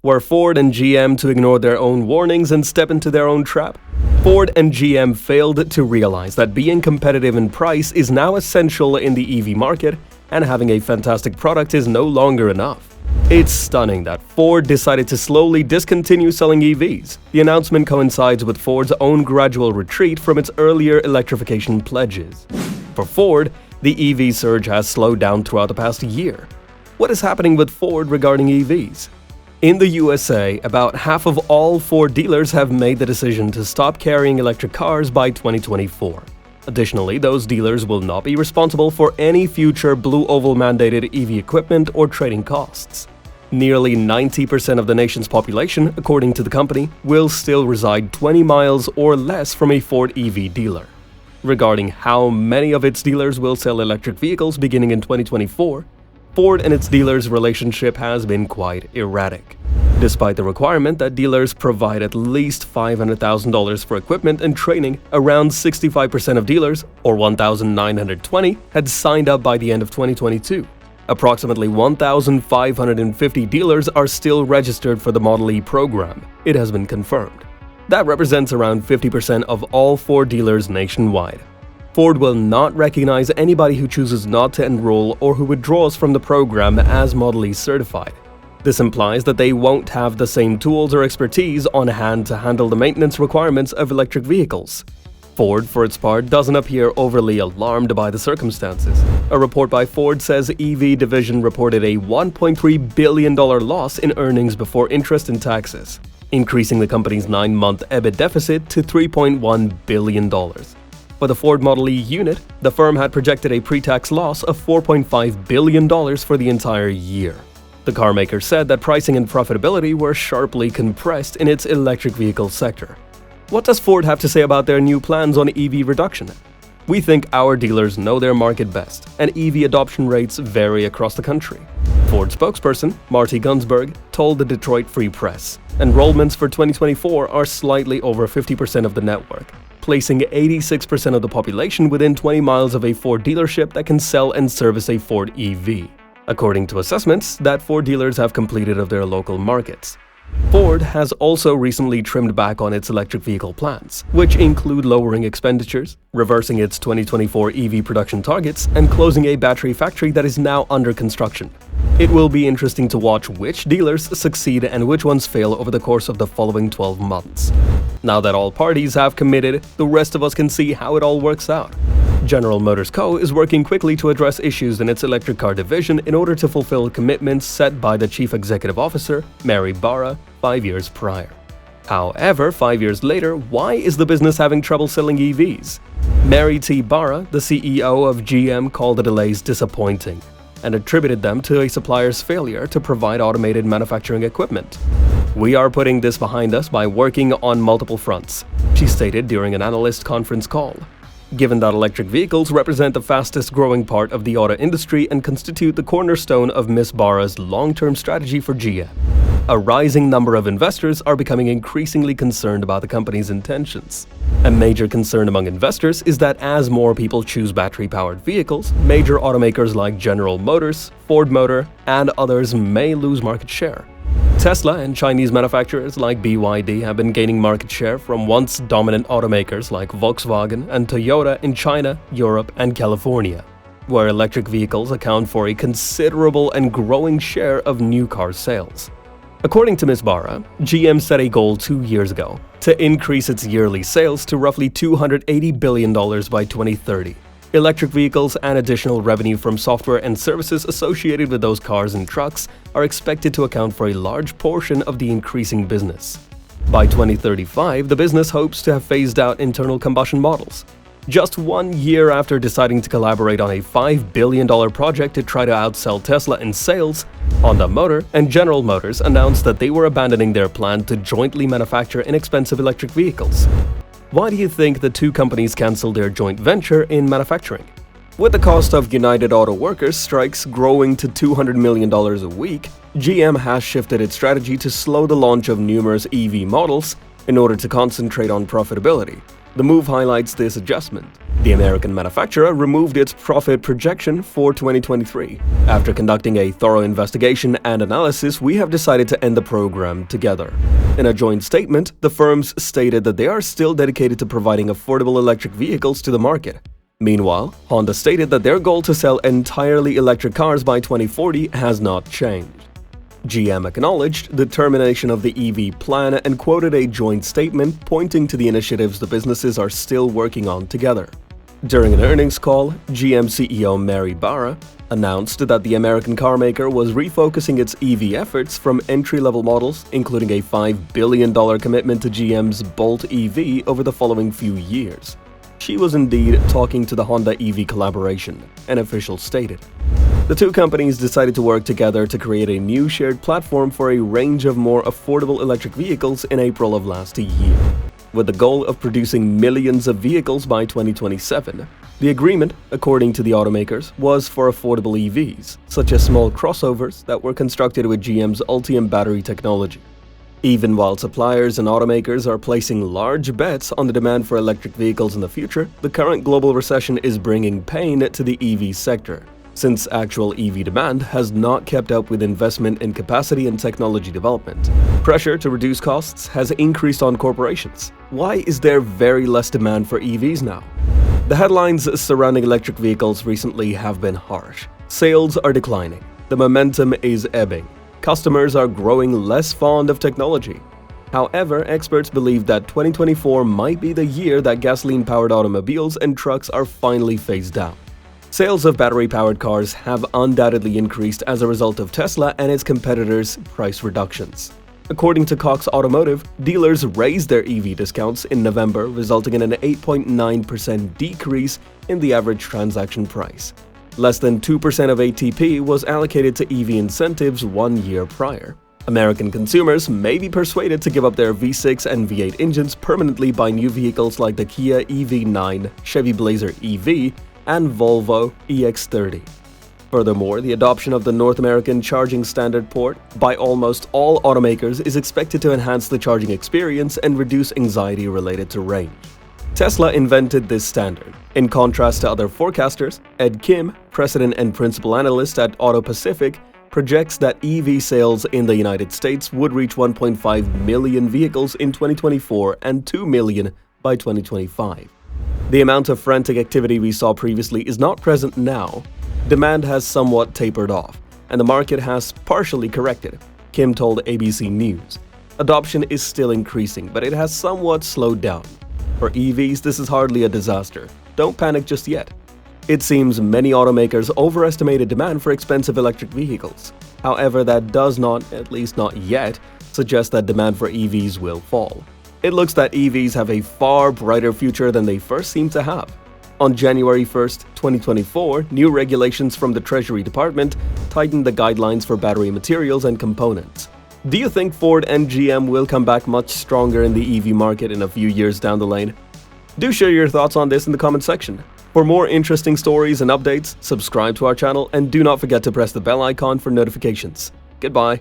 Were Ford and GM to ignore their own warnings and step into their own trap? Ford and GM failed to realize that being competitive in price is now essential in the EV market, and having a fantastic product is no longer enough. It's stunning that Ford decided to slowly discontinue selling EVs. The announcement coincides with Ford's own gradual retreat from its earlier electrification pledges. For Ford, the EV surge has slowed down throughout the past year. What is happening with Ford regarding EVs? In the USA, about half of all Ford dealers have made the decision to stop carrying electric cars by 2024. Additionally, those dealers will not be responsible for any future Blue Oval mandated EV equipment or trading costs. Nearly 90% of the nation's population, according to the company, will still reside 20 miles or less from a Ford EV dealer. Regarding how many of its dealers will sell electric vehicles beginning in 2024, Ford and its dealers' relationship has been quite erratic. Despite the requirement that dealers provide at least $500,000 for equipment and training, around 65% of dealers, or 1,920, had signed up by the end of 2022. Approximately 1,550 dealers are still registered for the Model E program, it has been confirmed. That represents around 50% of all Ford dealers nationwide. Ford will not recognize anybody who chooses not to enroll or who withdraws from the program as Model E certified. This implies that they won't have the same tools or expertise on hand to handle the maintenance requirements of electric vehicles. Ford, for its part, doesn't appear overly alarmed by the circumstances. A report by Ford says EV division reported a $1.3 billion loss in earnings before interest and taxes, increasing the company's 9-month EBIT deficit to $3.1 billion. For the Ford Model E unit, the firm had projected a pre-tax loss of $4.5 billion for the entire year. The carmaker said that pricing and profitability were sharply compressed in its electric vehicle sector. What does Ford have to say about their new plans on EV reduction? We think our dealers know their market best, and EV adoption rates vary across the country. Ford spokesperson Marty Gunsberg told the Detroit Free Press, enrollments for 2024 are slightly over 50% of the network, placing 86% of the population within 20 miles of a Ford dealership that can sell and service a Ford EV, according to assessments that Ford dealers have completed of their local markets. Ford has also recently trimmed back on its electric vehicle plans, which include lowering expenditures, reversing its 2024 EV production targets, and closing a battery factory that is now under construction. It will be interesting to watch which dealers succeed and which ones fail over the course of the following 12 months. Now that all parties have committed, the rest of us can see how it all works out. General Motors Co. is working quickly to address issues in its electric car division in order to fulfill commitments set by the Chief Executive Officer, Mary Barra, 5 years prior. However, 5 years later, why is the business having trouble selling EVs? Mary T. Barra, the CEO of GM, called the delays disappointing and attributed them to a supplier's failure to provide automated manufacturing equipment. "We are putting this behind us by working on multiple fronts," she stated during an analyst conference call. Given that electric vehicles represent the fastest growing part of the auto industry and constitute the cornerstone of Ms. Barra's long-term strategy for GM, a rising number of investors are becoming increasingly concerned about the company's intentions. A major concern among investors is that as more people choose battery-powered vehicles, major automakers like General Motors, Ford Motor, and others may lose market share. Tesla and Chinese manufacturers like BYD have been gaining market share from once dominant automakers like Volkswagen and Toyota in China, Europe, and California, where electric vehicles account for a considerable and growing share of new car sales. According to Ms. Barra, GM set a goal 2 years ago to increase its yearly sales to roughly $280 billion by 2030. Electric vehicles and additional revenue from software and services associated with those cars and trucks are expected to account for a large portion of the increasing business. By 2035, the business hopes to have phased out internal combustion models. Just 1 year after deciding to collaborate on a $5 billion project to try to outsell Tesla in sales, Honda Motor and General Motors announced that they were abandoning their plan to jointly manufacture inexpensive electric vehicles. Why do you think the two companies canceled their joint venture in manufacturing? With the cost of United Auto Workers strikes growing to $200 million a week, GM has shifted its strategy to slow the launch of numerous EV models in order to concentrate on profitability. The move highlights this adjustment. The The American manufacturer removed its profit projection for 2023. After conducting a thorough investigation and analysis, we have decided to end the program together. In a joint statement, the firms stated that they are still dedicated to providing affordable electric vehicles to the market. Meanwhile, Honda stated that their goal to sell entirely electric cars by 2040 has not changed. GM acknowledged the termination of the EV plan and quoted a joint statement pointing to the initiatives the businesses are still working on together. During an earnings call, GM CEO Mary Barra announced that the American carmaker was refocusing its EV efforts from entry-level models, including a $5 billion commitment to GM's Bolt EV over the following few years. She was indeed talking to the Honda EV collaboration, an official stated. The two companies decided to work together to create a new shared platform for a range of more affordable electric vehicles in April of last year, with the goal of producing millions of vehicles by 2027. The agreement, according to the automakers, was for affordable EVs, such as small crossovers that were constructed with GM's Ultium battery technology. Even while suppliers and automakers are placing large bets on the demand for electric vehicles in the future, the current global recession is bringing pain to the EV sector, since actual EV demand has not kept up with investment in capacity and technology development. Pressure to reduce costs has increased on corporations. Why is there very less demand for EVs now? The headlines surrounding electric vehicles recently have been harsh. Sales are declining. The momentum is ebbing. Customers are growing less fond of technology. However, experts believe that 2024 might be the year that gasoline-powered automobiles and trucks are finally phased out. Sales of battery-powered cars have undoubtedly increased as a result of Tesla and its competitors' price reductions. According to Cox Automotive, dealers raised their EV discounts in November, resulting in an 8.9% decrease in the average transaction price. Less than 2% of ATP was allocated to EV incentives 1 year prior. American consumers may be persuaded to give up their V6 and V8 engines permanently by new vehicles like the Kia EV9, Chevy Blazer EV, and Volvo EX30. Furthermore, the adoption of the North American Charging Standard port by almost all automakers is expected to enhance the charging experience and reduce anxiety related to range. Tesla invented this standard. In contrast to other forecasters, Ed Kim, president and principal analyst at Auto Pacific, projects that EV sales in the United States would reach 1.5 million vehicles in 2024 and 2 million by 2025. The amount of frantic activity we saw previously is not present now. Demand has somewhat tapered off, and the market has partially corrected, Kim told ABC News. Adoption is still increasing, but it has somewhat slowed down. For EVs, this is hardly a disaster. Don't panic just yet. It seems many automakers overestimated demand for expensive electric vehicles. However, that does not, at least not yet, suggest that demand for EVs will fall. It looks that EVs have a far brighter future than they first seemed to have. On January 1st, 2024, new regulations from the Treasury Department tightened the guidelines for battery materials and components. Do you think Ford and GM will come back much stronger in the EV market in a few years down the lane? Do share your thoughts on this in the comment section. For more interesting stories and updates, subscribe to our channel and do not forget to press the bell icon for notifications. Goodbye.